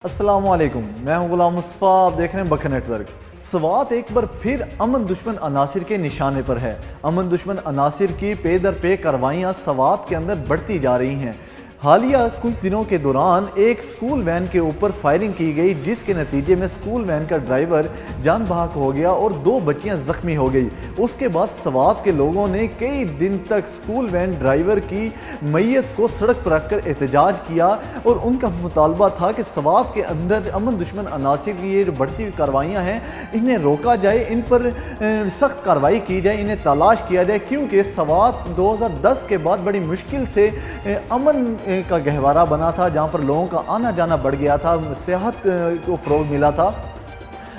अस्सलाम वालेकुम, मैं हूं गुलाम मुस्तफ़ा। आप देख रहे हैं बखर नेटवर्क। स्वात एक बार फिर अमन दुश्मन अनासिर के निशाने पर है। अमन दुश्मन अनासिर की पे दर पे कार्रवाइयाँ स्वात के अंदर बढ़ती जा रही हैं। हालिया कुछ दिनों के दौरान एक स्कूल वैन के ऊपर फायरिंग की गई, जिसके नतीजे में स्कूल वैन का ड्राइवर जान बहक हो गया और 2 बच्चियां जख्मी हो गई। उसके बाद स्वात के लोगों ने कई दिन तक स्कूल वैन ड्राइवर की मैयत को सड़क पर रखकर एहतजाज किया और उनका मुतालबा था कि स्वात के अंदर अमन दुश्मन अनासिर की ये जो बढ़ती हुई कार्रवाइयाँ हैं, इन्हें रोका जाए, इन पर सख्त कार्रवाई की जाए, इन्हें तलाश किया जाए, क्योंकि स्वात 2010 के बाद बड़ी मुश्किल से अमन का गहवारा बना था, जहाँ पर लोगों का आना जाना बढ़ गया था, सेहत को फ़रोग मिला था।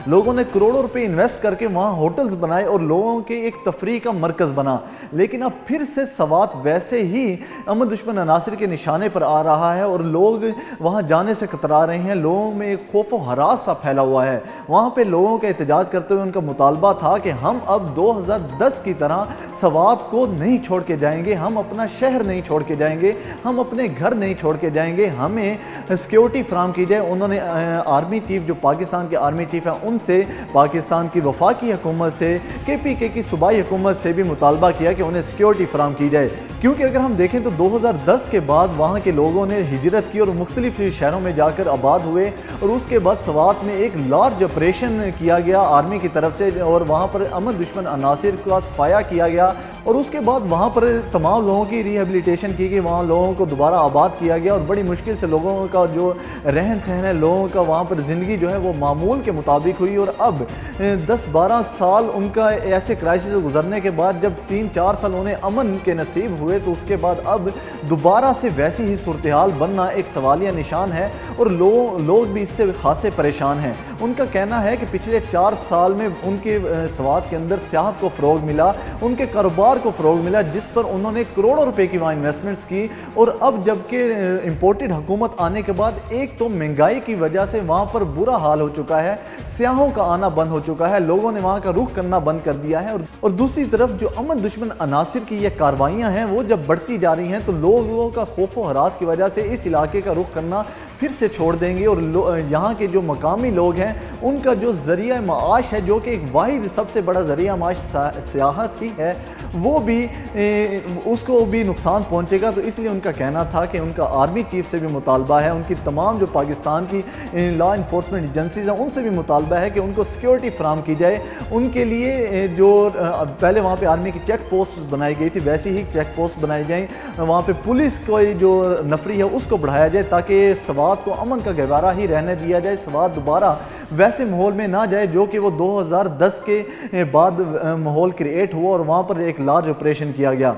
लोगों ने करोड़ों रुपए इन्वेस्ट करके वहाँ होटल्स बनाए और लोगों के एक तफरीह का मरकज़ बना। लेकिन अब फिर से स्वात वैसे ही अमन दुश्मन अनासिर के निशाने पर आ रहा है और लोग वहाँ जाने से कतरा रहे हैं। लोगों में एक खौफ व हरास सा फैला हुआ है। वहाँ पे लोगों का एहतजाज करते हुए उनका मुतालबा था कि हम अब 2010 की तरह स्वात को नहीं छोड़ के जाएंगे, हम अपना शहर नहीं छोड़ के जाएंगे, हम अपने घर नहीं छोड़ के जाएंगे, हमें सिक्योरिटी फराहम की जाए। उन्होंने आर्मी चीफ, जो पाकिस्तान के आर्मी चीफ हैं, उनसे, पाकिस्तान की वफाकी हुकूमत से, KPK की सूबाई हुकूमत से भी मुतालबा किया कि उन्हें सिक्योरिटी फराहम की जाए। क्योंकि अगर हम देखें तो 2010 के बाद वहाँ के लोगों ने हिजरत की और मुख्तलिफ शहरों में जाकर आबाद हुए और उसके बाद स्वात में एक लार्ज ऑपरेशन किया गया आर्मी की तरफ से और वहाँ पर अमन दुश्मन अनासिर का सफाया किया गया और उसके बाद वहाँ पर तमाम लोगों की रिहेबिलिटेशन की गई, वहाँ लोगों को दोबारा आबाद किया गया और बड़ी मुश्किल से लोगों का जो रहन सहन है, लोगों का वहाँ पर ज़िंदगी जो है वो मामूल के मुताबिक हुई। और अब 10-12 साल उनका ऐसे क्राइसिस से गुजरने के बाद जब 3-4 साल उन्हें अमन के नसीब हुए, तो उसके बाद अब दोबारा से वैसी ही सूरत हाल बनना एक सवालिया निशान है और लोग भी इससे खासे परेशान हैं। उनका कहना है कि पिछले 4 साल में उनके स्वात के अंदर सियाहत को फ़रोग मिला, उनके कारोबार को फ़रोग मिला, जिस पर उन्होंने करोड़ों रुपए की वहाँ इन्वेस्टमेंट्स की। और अब जबकि इम्पोर्टेड हुकूमत आने के बाद एक तो महंगाई की वजह से वहाँ पर बुरा हाल हो चुका है, सियाहों का आना बंद हो चुका है, लोगों ने वहाँ का रुख करना बंद कर दिया है। और दूसरी तरफ जो अमन दुश्मन अनासिर की ये कार्रवाइयाँ हैं वो जब बढ़ती जा रही हैं तो लोगों का खौफ व हरास की वजह से इस इलाके का रुख करना फिर से छोड़ देंगे और यहाँ के जो मकामी लोग हैं उनका जो ज़रिया माश है, जो कि एक वाहिद सबसे बड़ा ज़रिया माश सियाहत ही है, वो भी उसको भी नुकसान पहुँचेगा। तो इसलिए उनका कहना था कि उनका आर्मी चीफ से भी मुतालबा है, उनकी तमाम जो पाकिस्तान की लॉ इन्फोर्समेंट एजेंसीज हैं उनसे भी मुतालबा है कि उनको सिक्योरिटी फराहम की जाए। उनके लिए जो पहले वहाँ पे आर्मी की चेक पोस्ट बनाई गई थी, वैसी ही चेक पोस्ट बनाई जाए, वहाँ पे पुलिस को जो नफरी है उसको बढ़ाया जाए ताकि स्वात को अमन का गहवारा ही रहने दिया जाए, स्वात दोबारा वैसे माहौल में ना जाए जो कि वो 2010 के बाद माहौल क्रिएट हुआ और वहाँ पर एक लार्ज ऑपरेशन किया गया।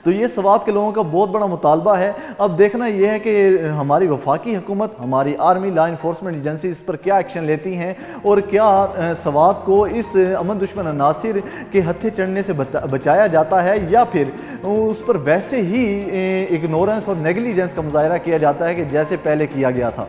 तो ये स्वात के लोगों का बहुत बड़ा मुतालबा है। अब देखना यह है कि हमारी वफाकी हुकूमत, हमारी आर्मी, लॉ इन्फोर्समेंट एजेंसी इस पर क्या एक्शन लेती हैं और क्या स्वात को इस अमन दुश्मन अनासिर के हत्थे चढ़ने से बचाया जाता है या फिर उस पर वैसे ही इग्नोरेंस और नेगलिजेंस का मुजाहरा किया जाता है कि जैसे पहले किया गया था।